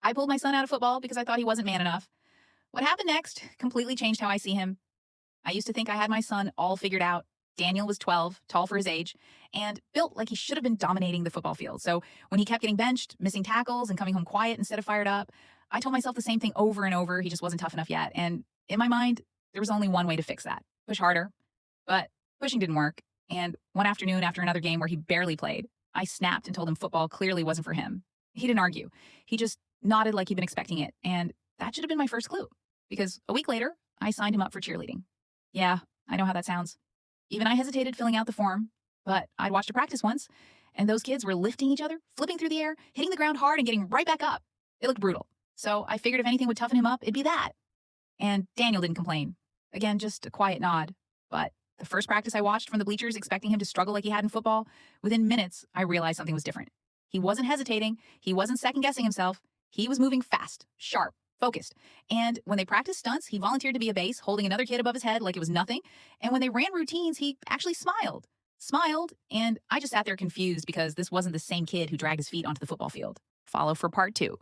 I pulled my son out of football because I thought he wasn't man enough. What happened next completely changed how I see him. I used to think I had my son all figured out. Daniel was 12, tall for his age, and built like he should have been dominating the football field. So when he kept getting benched, missing tackles, and coming home quiet instead of fired up, I told myself the same thing over and over. He just wasn't tough enough yet. And in my mind, there was only one way to fix that: push harder. But pushing didn't work. And one afternoon, after another game where he barely played, I snapped and told him football clearly wasn't for him. He didn't argue. He just nodded like he'd been expecting it. And that should have been my first clue. Because a week later, I signed him up for cheerleading. Yeah, I know how that sounds. Even I hesitated filling out the form, but I'd watched a practice once, and those kids were lifting each other, flipping through the air, hitting the ground hard, and getting right back up. It looked brutal. So I figured if anything would toughen him up, it'd be that. And Daniel didn't complain. Again, just a quiet nod. But the first practice I watched from the bleachers, expecting him to struggle like he had in football, within minutes, I realized something was different. He wasn't hesitating. He wasn't second-guessing himself. He was moving fast, sharp, focused. And when they practiced stunts, he volunteered to be a base, holding another kid above his head like it was nothing. And when they ran routines, he actually smiled. Smiled, and I just sat there confused because this wasn't the same kid who dragged his feet onto the football field. Follow for part 2.